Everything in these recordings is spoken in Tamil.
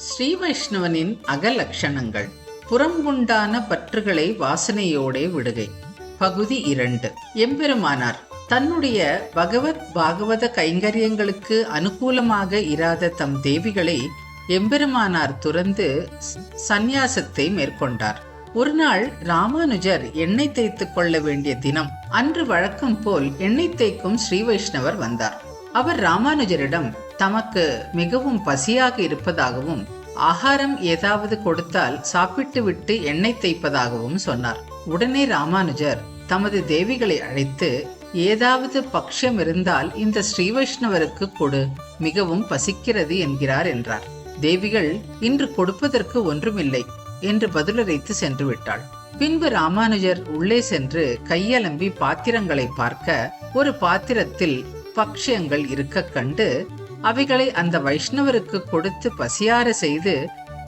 ஸ்ரீ வைஷ்ணவனின் அகலட்சணங்கள். புறம்புண்டான பற்றுகளை வாசனையோடே விடுகை. பகுதி 2. எம்பெருமானார் தன்னுடைய பகவத் பாகவத கைங்கரியங்களுக்கு அனுகூலமாக இராத தம் தேவிகளை எம்பெருமானார் துறந்து சந்நியாசத்தை மேற்கொண்டார். ஒரு நாள் ராமானுஜர் எண்ணெய் தேய்த்து கொள்ள வேண்டிய தினம். அன்று வழக்கம் போல் எண்ணெய் தேய்க்கும் ஸ்ரீ வைஷ்ணவர் வந்தார். அவர் ராமானுஜரிடம் தமக்கு மிகவும் பசியாக இருப்பதாகவும் ஆகாரம் ஏதாவது கொடுத்தால் சாப்பிட்டு விட்டு எண்ணெய் தேய்ப்பதாகவும் சொன்னார். உடனே ராமானுஜர் தமது தேவிகளை அழைத்து, ஏதாவது பக்ஷம் இருந்தால் இந்த ஸ்ரீ வைஷ்ணவருக்கு கொடு, மிகவும் பசிக்கிறது என்கிறார் என்றார். தேவிகள், இன்று கொடுப்பதற்கு ஒன்றுமில்லை என்று பதிலளித்து சென்று விட்டாள். பின்பு ராமானுஜர் உள்ளே சென்று கையலம்பி பாத்திரங்களை பார்க்க ஒரு பாத்திரத்தில் பக்ஷங்கள் இருக்க கண்டு அவைகளை அந்த வைஷ்ணவருக்கு கொடுத்து பசியார செய்து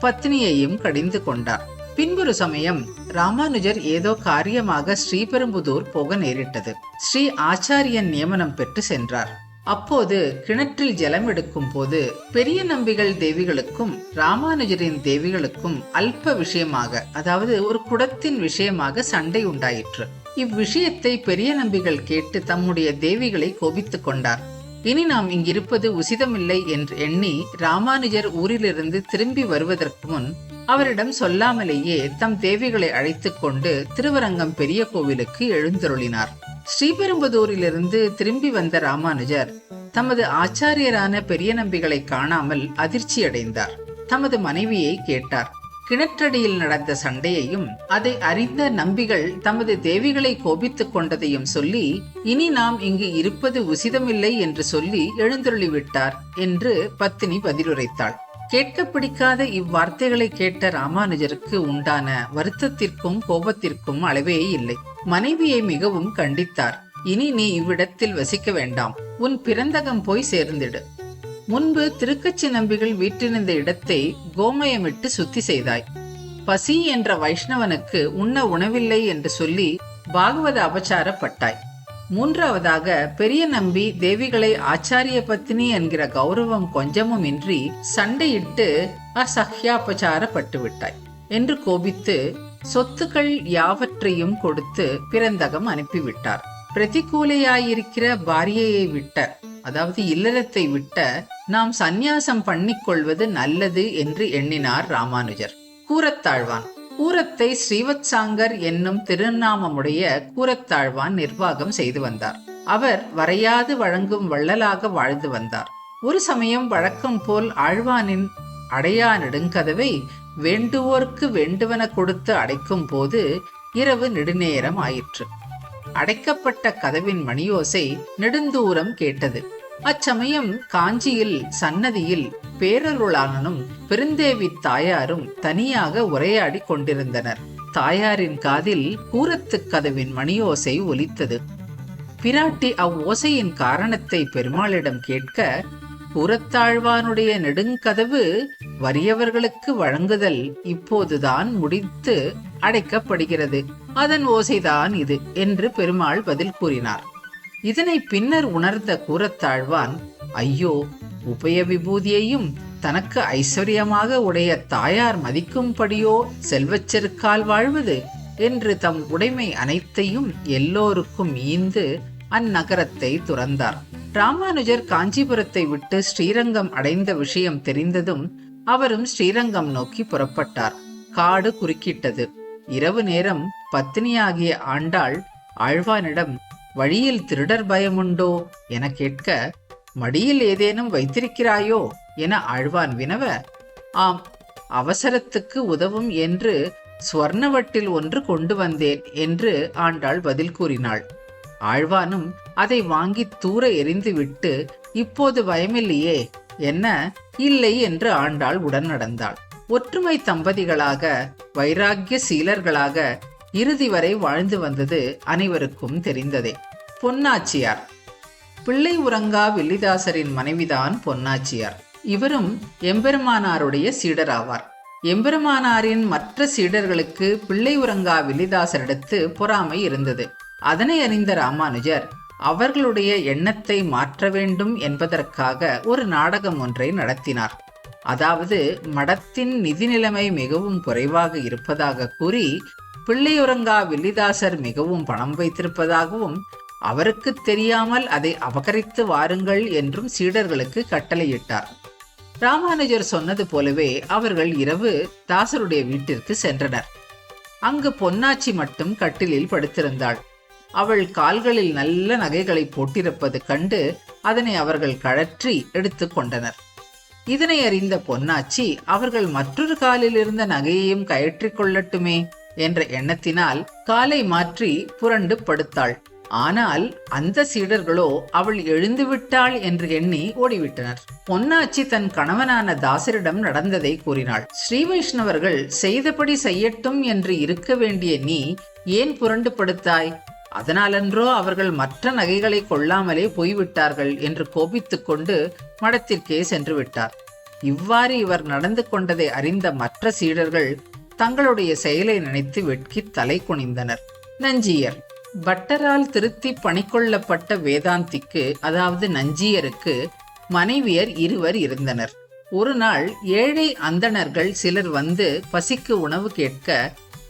பத்னியையும் கடிந்து கொண்டார். பின்பொரு சமயம் ராமானுஜர் ஏதோ காரியமாக ஸ்ரீபெரும்புதூர் போக நேரிட்டது. ஸ்ரீ ஆச்சாரியன் நியமனம் பெற்று சென்றார். அப்போது கிணற்றில் ஜலம் எடுக்கும் போது பெரிய நம்பிகள் தேவிகளுக்கும் ராமானுஜரின் தேவிகளுக்கும் அல்ப விஷயமாக, அதாவது ஒரு குடத்தின் விஷயமாக சண்டை உண்டாயிற்று. இவ்விஷயத்தை பெரிய நம்பிகள் கேட்டு தம்முடைய தேவிகளை கோபித்துக் கொண்டார். இனி நாம் இங்கிருப்பது உசிதமில்லை என்று எண்ணி ராமானுஜர் ஊரிலிருந்து திரும்பி வருவதற்கு முன் அவரிடம் சொல்லாமலேயே தம் தேவிகளை அழைத்து கொண்டு திருவரங்கம் பெரிய கோவிலுக்கு எழுந்தருளினார். ஸ்ரீபெரும்புதூரிலிருந்து திரும்பி வந்த ராமானுஜர் தமது ஆச்சாரியரான பெரிய நம்பிகளை காணாமல் அதிர்ச்சி அடைந்தார். தமது மனைவியை கேட்டார். கிணற்றடியில் நடந்த சண்டையையும் அதை அறிந்த நம்பிகள் தமது தேவிகளை கோபித்துக் கொண்டதையும் சொல்லி, இனி நாம் இங்கு இருப்பது உசிதமில்லை என்று சொல்லி எழுந்தருளிவிட்டார் என்று பத்தினி பதிலுரைத்தாள். கேட்க பிடிக்காத இவ்வார்த்தைகளை கேட்ட ராமானுஜருக்கு உண்டான வருத்தத்திற்கும் கோபத்திற்கும் அளவே இல்லை. மனைவியை மிகவும் கண்டித்தார். இனி நீ இவ்விடத்தில் வசிக்க வேண்டாம், உன் பிறந்தகம் போய் சேர்ந்திடு. முன்பு திருக்கச்சி நம்பிகள் வீற்றிருந்த இடத்தை கோமயமிட்டு சுத்தி செய்தாய். பசி என்ற வைஷ்ணவனுக்கு உண்ண உணவில்லை என்று சொல்லி பாகவத அபச்சாரப்பட்டாய். மூன்றாவதாக பெரிய நம்பி தேவிகளை ஆச்சாரிய பத்தினி என்கிற கௌரவம் கொஞ்சமும் இன்றி சண்டையிட்டு அசஹ்யாபச்சாரப்பட்டு விட்டாய் என்று கோபித்து சொத்துக்கள் யாவற்றையும் கொடுத்து பிறந்தகம் அனுப்பிவிட்டார். பிரதிகூலையாயிருக்கிற பாரியையை விட்ட, அதாவது இல்லறத்தை விட்ட நாம் சந்நியாசம் பண்ணிக்கொள்வது நல்லது என்று எண்ணினார் ராமானுஜர். கூரத்தாழ்வான். கூரத்தை ஸ்ரீவத்சாங்கர் என்னும் திருநாமமுடைய கூரத்தாழ்வான் நிர்வாகம் செய்து வந்தார். அவர் வரையாது வழங்கும் வள்ளலாக வாழ்ந்து வந்தார். ஒரு சமயம் வழக்கம் போல் ஆழ்வானின் அடையா நெடுங்கதவை வேண்டுவோர்க்கு வேண்டுவன கொடுத்து அடைக்கும் போது இரவு நெடுநேரம் ஆயிற்று. அடைக்கப்பட்ட கதவின் மணியோசை நெடுந்தூரம் கேட்டது. அச்சமயம் காஞ்சியில் சன்னதியில் பேரருளாளனும் பெருந்தேவி தாயாரும் தனியாக உரையாடி கொண்டிருந்தனர். தாயாரின் காதில் கூரத்து கதவின் மணியோசை ஒலித்தது. பிராட்டி அவ்வோசையின் காரணத்தை பெருமாளிடம் கேட்க, கூரத்தாழ்வானுடைய நெடுங்கதவு வறியவர்களுக்கு வழங்குதல் இப்போதுதான் முடித்து அடைக்கப்படுகிறது, அதன் ஓசைதான் இது என்று பெருமாள் பதில் கூறினார். இதனை பின்னர் உணர்ந்த கூரத்தாழ்வான், ஐயோ, உபய விபூதியையும் தனக்கு ஐஸ்வர்யமாக உடைய தாயார் மதிக்கும்படியோ செல்வச்செருக்கால் வாழ்வது என்று தம் உடைமை அனைத்தையும் எல்லோருக்கும் ஈந்து அந்நகரத்தை துறந்தார். ராமானுஜர் காஞ்சிபுரத்தை விட்டு ஸ்ரீரங்கம் அடைந்த விஷயம் தெரிந்ததும் அவரும் ஸ்ரீரங்கம் நோக்கி புறப்பட்டார். காடு குறுக்கிட்டது. இரவு நேரம் பத்தினியாகிய ஆண்டாள் ஆழ்வானிடம், வழியில் திருடர் பயமுண்டோ என கேட்க, மடியில் ஏதேனும் வைத்திருக்கிறாயோ என ஆழ்வான் வினவ, ஆம், அவசரத்துக்கு உதவும் என்று ஸ்வர்ணவட்டில் ஒன்று கொண்டு வந்தேன் என்று ஆண்டாள் பதில் கூறினாள். ஆழ்வானும் அதை வாங்கி தூர எறிந்துவிட்டு, இப்போது பயமில்லையே என்ன, இல்லை என்று ஆண்டாள் உடன் நடந்தாள். ஒற்றுமை தம்பதிகளாக வைராக்கிய சீலர்களாக இறுதி வரை வாழ்ந்து வந்தது அனைவருக்கும் தெரிந்ததே. பொன்னாச்சியார். பிள்ளை உறங்கா வில்லிதாசரின் மனைவிதான் பொன்னாச்சியார். இவரும் எம்பெருமானாருடைய சீடராவார். எம்பெருமானாரின் மற்ற சீடர்களுக்கு பிள்ளை உறங்கா வில்லிதாசரிடத்து பொறாமை இருந்தது. அதனை அறிந்த ராமானுஜர் அவர்களுடைய எண்ணத்தை மாற்ற வேண்டும் என்பதற்காக ஒரு நாடகம் ஒன்றை நடத்தினார். அதாவது மடத்தின் நிதி நிலைமை மிகவும் குறைவாக இருப்பதாக கூறி பிள்ளையுறங்கா வில்லிதாசர் மிகவும் பணம் வைத்திருப்பதாகவும் அவருக்கு தெரியாமல் அதை அபகரித்து வாருங்கள் என்றும் சீடர்களுக்கு கட்டளையிட்டார். ராமானுஜர் சொன்னது போலவே அவர்கள் இரவு தாசருடைய வீட்டிற்கு சென்றனர். அங்கு பொன்னாச்சி மட்டும் கட்டிலில் படுத்திருந்தாள். அவள் கால்களில் நல்ல நகைகளை போட்டிருப்பது கண்டு அதனை அவர்கள் கழற்றி எடுத்து கொண்டனர். இதனை அறிந்த பொன்னாச்சி அவர்கள் மற்றொரு காலில் இருந்த நகையையும் கயற்றிக் கொள்ளட்டுமே என்ற எண்ணத்தினால் காலை மாற்றி புரண்டு படுத்தாள். ஆனால் அந்த சீடர்களோ அவள் எழுந்துவிட்டாள் என்று எண்ணி ஓடிவிட்டனர். பொன்னாச்சி தன் கணவனான தாசரிடம் நடந்ததை கூறினாள். ஸ்ரீ வைஷ்ணவர்கள் செய்தபடி செய்யட்டும் என்று இருக்க வேண்டிய நீ ஏன் புரண்டு படுத்தாய்? அதனாலன்றோ அவர்கள் மற்ற நகைகளை கொள்ளாமலே போய்விட்டார்கள் என்று கோபித்துக் கொண்டு மடத்திற்கே சென்று விட்டார். இவ்வாறு இவர் நடந்து கொண்டதை அறிந்த மற்ற சீடர்கள் தங்களுடைய செயலை நினைத்து வெட்கி தலை குனிந்தனர். நஞ்சியர் பட்டரால் திருத்தி பணிக்கொள்ளப்பட்ட வேதாந்திக்கு, அதாவது நஞ்சியருக்கு மனைவியர் இருவர் இருந்தனர். ஒரு நாள் ஏழை அந்தணர்கள் சிலர் வந்து பசிக்கு உணவு கேட்க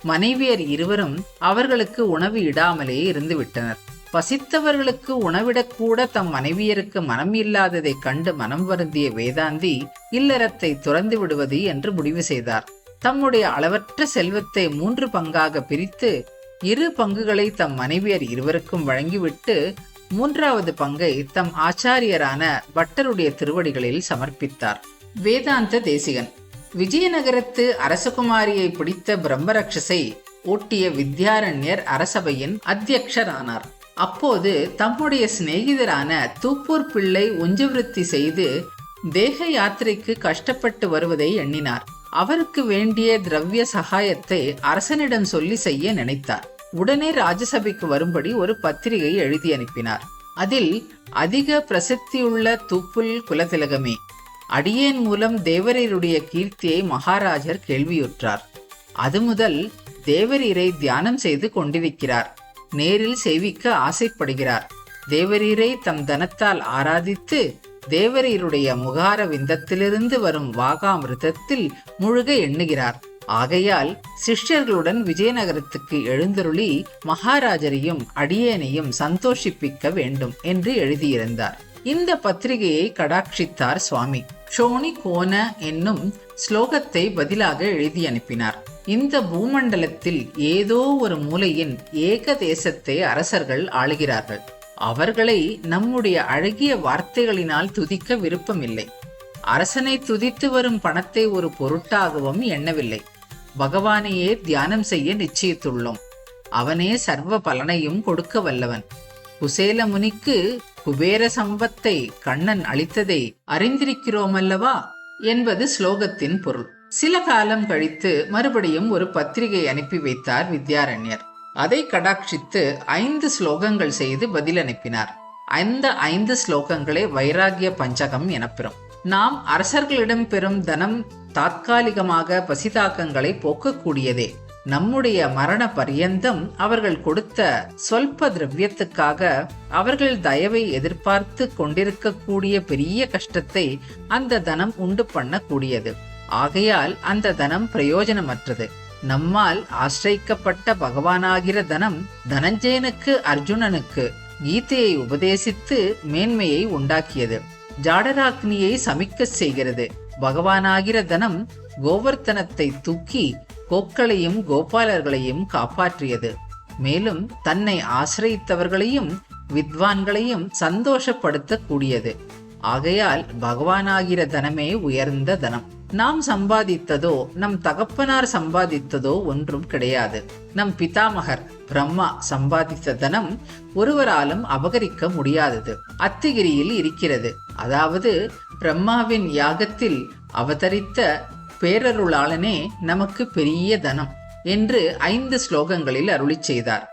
மனைவியர் இருவரும் அவர்களுக்கு உணவு இடாமலே இருந்து விட்டனர். பசித்தவர்களுக்கு உணவிடக்கூட தம் மனைவியருக்கு மனம் இல்லாததை கண்டு மனம் வருந்திய வேதாந்தி இல்லறத்தை துறந்து விடுவது என்று முடிவு செய்தார். தம்முடைய அளவற்ற செல்வத்தை 3 பங்காக பிரித்து 2 பங்குகளை தம் மனைவியர் இருவருக்கும் வழங்கிவிட்டு 3வது பங்கை தம் ஆச்சாரியரான பட்டருடைய திருவடிகளில் சமர்ப்பித்தார். வேதாந்த தேசிகன் விஜயநகரத்து அரசகுமாரியை பிடித்த பிரம்மரக்ஷசை ஓட்டிய வித்யாரண்யர் அரசபையின் அத்தியக்ஷரானார். அப்போது தம்முடைய சிநேகிதரான தூப்பூர் பிள்ளை உஞ்சவிருத்தி செய்து தேக யாத்திரைக்கு கஷ்டப்பட்டு வருவதை எண்ணினார். அவருக்கு வேண்டிய திரவிய சகாயத்தை அரசனிடம் சொல்லி செய்ய நினைத்தார். உடனே ராஜசபைக்கு வரும்படி ஒரு பத்திரிகை எழுதி அனுப்பினார். அதில் அதிக பிரசித்தியுள்ள தூப்புல் குலதிலகமே, அடியேன் மூலம் தேவரீருடைய கீர்த்தியை மகாராஜர் கேள்வியுற்றார். அது முதல் தேவரீரை தியானம் செய்து கொண்டிருக்கிறார். நேரில் சேவிக்க ஆசைப்படுகிறார். தேவரீரை தம் தனத்தால் ஆராதித்து தேவரீருடைய முகார விந்தத்திலிருந்து வரும் வாகாமிருதத்தில் முழுக எண்ணுகிறார். ஆகையால் சிஷ்யர்களுடன் விஜயநகரத்துக்கு எழுந்தருளி மகாராஜரையும் அடியேனையும் சந்தோஷிப்பிக்க வேண்டும் என்று எழுதியிருந்தார். இந்த பத்திரிகையை கடாட்சித்தார் சுவாமி. ஷோனி கோன என்னும் ஸ்லோகத்தை பதிலாக எழுதி அனுப்பினார். இந்த பூமண்டலத்தில் ஏதோ ஒரு மூலையின் ஏக தேசத்தை அரசர்கள் ஆளுகிறார்கள். அவர்களை நம்முடைய அழகிய வார்த்தைகளினால் துதிக்க விருப்பமில்லை. அரசனை துதித்து வரும் பணத்தை ஒரு பொருட்டாகவும் எண்ணவில்லை. பகவானையே தியானம் செய்ய நிச்சயித்துள்ளோம். அவனே சர்வ பலனையும் கொடுக்க வல்லவன். குசேல முனிக்கு குபேர சம்பத்தை கண்ணன் அளித்ததை அறிந்திருக்கிறோமல்லவா என்பது ஸ்லோகத்தின் பொருள். சில காலம் கழித்து மறுபடியும் ஒரு பத்திரிகை அனுப்பி வைத்தார் வித்யாரண்யர். அதை கடாட்சித்து 5 ஸ்லோகங்கள் செய்து பதில் அனுப்பினார். அந்த 5 ஸ்லோகங்களே வைராகிய பஞ்சகம் எனப்பெறும். நாம் அரசர்களிடம் பெறும் தனம் தாற்காலிகமாக பசிதாக்கங்களை போக்கக்கூடியதே. நம்முடைய மரண பரியந்தம் அவர்கள் கொடுத்த சொல்ப திரவியத்துக்காக அவர்கள் தயவை எதிர்பார்த்து கொண்டிருக்கக்கூடிய பெரிய கஷ்டத்தை அந்த தனம் உண்டு பண்ணக்கூடியது. ஆகையால் அந்த தனம் பிரயோஜனமற்றது. நம்மால் ஆசிரிக்கப்பட்ட பகவானாகிற தனம் தனஞ்சயனுக்கு அர்ஜுனனுக்கு கீதையை உபதேசித்து மேன்மையை உண்டாக்கியது. ஜாடராக்னியை சமிக்க செய்கிறது. பகவானாகிற தனம் கோவர்த்தனத்தை தூக்கி கோக்களையும் கோபாலர்களையும் காப்பாற்றியது. மேலும் தன்னை ஆசிரித்தவர்களையும் வித்வான்களையும் சந்தோஷப்படுத்த கூடியது. ஆகையால் பகவானாகிற தனமே உயர்ந்த தனம். நாம் சம்பாதித்ததோ நம் தகப்பனார் சம்பாதித்ததோ ஒன்றும் கிடையாது. நம் பிதாமகர் பிரம்மா சம்பாதித்த தனம் ஒருவராலும் அபகரிக்க முடியாதது. அத்திகிரியில் இருக்கிறது. அதாவது பிரம்மாவின் யாகத்தில் அவதரித்த பேரருளாளனே நமக்கு பெரிய தனம் என்று 5 ஸ்லோகங்களில் அருளிச் செய்தார்.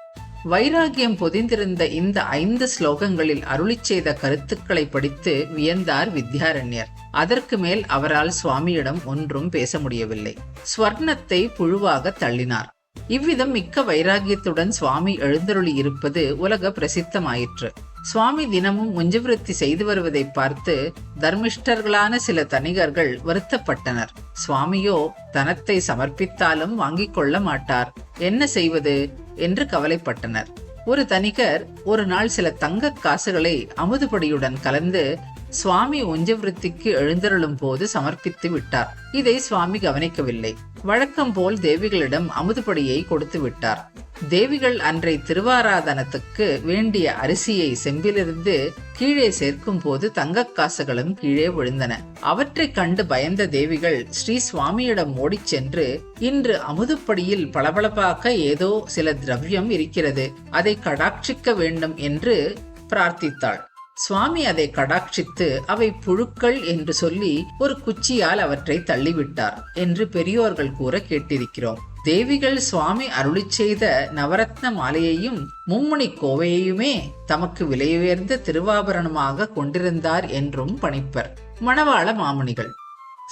வைராகியம் பொதிந்திருந்த இந்த 5 ஸ்லோகங்களில் அருளிச் செய்த கருத்துக்களை படித்து வியந்தார் வித்யாரண்யர். அதற்கு மேல் அவரால் சுவாமியிடம் ஒன்றும் பேச முடியவில்லை. ஸ்வர்ணத்தை புழுவாக தள்ளினார். இவ்விதம் மிக்க வைராகியத்துடன் சுவாமி எழுந்தருளி இருப்பது உலக பிரசித்தமாயிற்று. சுவாமி தினமும் முஞ்சவிருத்தி செய்து வருவதை பார்த்து தர்மிஷ்டர்களான சில தனிகர்கள் வருத்தப்பட்டனர். சுவாமியோ தனத்தை சமர்ப்பித்தாலும் வாங்கிக் கொள்ள மாட்டார், என்ன செய்வது என்று கவலைப்பட்டனர். ஒரு தனிகர் ஒரு நாள் சில தங்க காசுகளை அமுதுபடியுடன் கலந்து சுவாமி உஞ்சவிருத்திக்கு எழுந்தருளும் போது சமர்ப்பித்து விட்டார். இதை சுவாமி கவனிக்கவில்லை. வழக்கம் போல் தேவிகளிடம் அமுதுபடியை கொடுத்து விட்டார். தேவிகள் அன்றை திருவாராதனத்துக்கு வேண்டிய அரிசியை செம்பிலிருந்து கீழே சேர்க்கும் போது தங்கக் காசுகளும் கீழே விழுந்தன. அவற்றை கண்டு பயந்த தேவிகள் ஸ்ரீ சுவாமியிடம் ஓடிச் சென்று, இன்று அமுதுப்படியில் பளபளப்பாக ஏதோ சில திரவியம் இருக்கிறது, அதை கடாட்சிக்க வேண்டும் என்று பிரார்த்தித்தாள். சுவாமி அதை கடாட்சித்து அவை புழுக்கள் என்று சொல்லி ஒரு குச்சியால் அவற்றை தள்ளிவிட்டார் என்று பெரியோர்கள் கூற கேட்டிருக்கிறோம். தேவிகள் சுவாமி அருளிச் செய்த நவரத்ன மாலையையும் மும்முனி கோவையுமே தமக்கு விலையுயர்ந்த திருவாபரணமாக கொண்டிருந்தார் என்றும் பணிப்பர். மணவாள மாமுனிகள்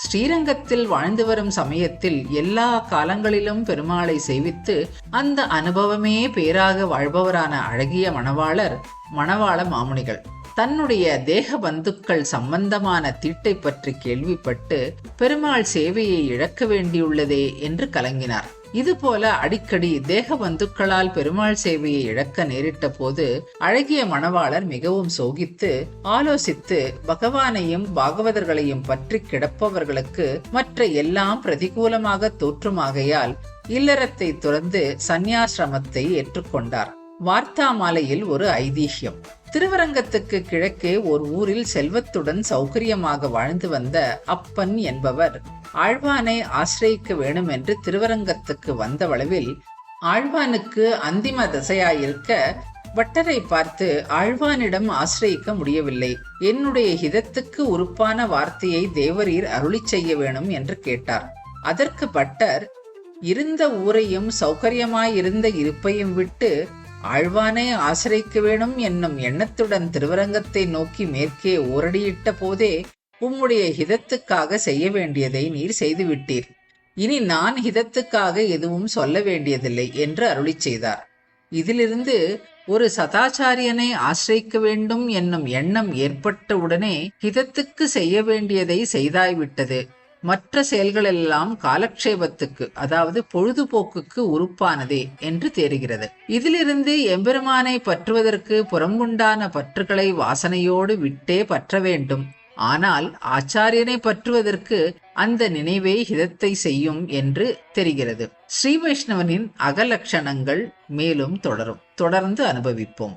ஸ்ரீரங்கத்தில் வாழ்ந்து வரும் சமயத்தில் எல்லா காலங்களிலும் பெருமாளை சேவித்து அந்த அனுபவமே பேராக வாழ்பவரான அழகிய மணவாளர் மணவாள மாமுனிகள். தன்னுடைய தேக பந்துக்கள் சம்பந்தமான தீட்டை பற்றி கேள்விப்பட்டு பெருமாள் சேவையை இழக்க வேண்டியுள்ளதே என்று கலங்கினார். இதுபோல அடிக்கடி தேக பந்துக்களால் பெருமாள் சேவையை இழக்க நேரிட்ட போது அழகிய மணவாளர் மிகவும் சோகித்து ஆலோசித்து பகவானையும் பாகவதர்களையும் பற்றி கிடப்பவர்களுக்கு மற்ற எல்லாம் பிரதிகூலமாக தோற்றுமாகையால் இல்லறத்தை துறந்து சந்நியாசிரமத்தை ஏற்றுக்கொண்டார். வார்த்தா மாலையில் ஒரு ஐதீகம். திருவரங்கத்துக்கு கிழக்கே ஒரு ஊரில் செல்வத்துடன் சௌகரியமாக வாழ்ந்து வந்த அப்பன் என்பவர் ஆழ்வானை ஆசிரியிக்க வேணும் என்று திருவரங்கத்துக்கு வந்த வளவில் ஆழ்வானுக்கு அந்திம தசையாயிருக்க பட்டரை பார்த்து ஆழ்வானிடம் ஆசிரியிக்க முடியவில்லை, என்னுடைய ஹிதத்துக்கு உறுப்பான வார்த்தையை தேவரீர் அருளி செய்ய வேணும் என்று கேட்டார். அதற்கு பட்டர், இருந்த ஊரையும் சௌகரியமாயிருந்த இருப்பையும் விட்டு ஆழ்வானை ஆசிரியிக்க வேணும் என்னும் எண்ணத்துடன் திருவரங்கத்தை நோக்கி மேற்கே ஓரடியிட்ட போதே உம்முடைய ஹிதத்துக்காக செய்ய வேண்டியதை நீர் செய்துவிட்டீர். இனி நான் ஹிதத்துக்காக எதுவும் சொல்ல வேண்டியதில்லை என்று அருளி செய்தார். இதிலிருந்து ஒரு சதாச்சாரியனை ஆசிரியிக்க வேண்டும் என்னும் எண்ணம் ஏற்பட்டவுடனே ஹிதத்துக்கு செய்ய வேண்டியதை செய்தாய்விட்டது. மற்ற செயல்களெல்லாம் காலக்ஷேபத்துக்கு, அதாவது பொழுதுபோக்குக்கு உறுப்பானதே என்று தெரிகிறது. இதிலிருந்து எம்பெருமானை பற்றுவதற்கு புறங்குண்டான பற்றுகளை வாசனையோடு விட்டே பற்ற வேண்டும். ஆனால் ஆச்சாரியனை பற்றுவதற்கு அந்த நினைவே ஹிதத்தை செய்யும் என்று தெரிகிறது. ஸ்ரீ வைஷ்ணவனின் அகலட்சணங்கள் மேலும் தொடரும். தொடர்ந்து அனுபவிப்போம்.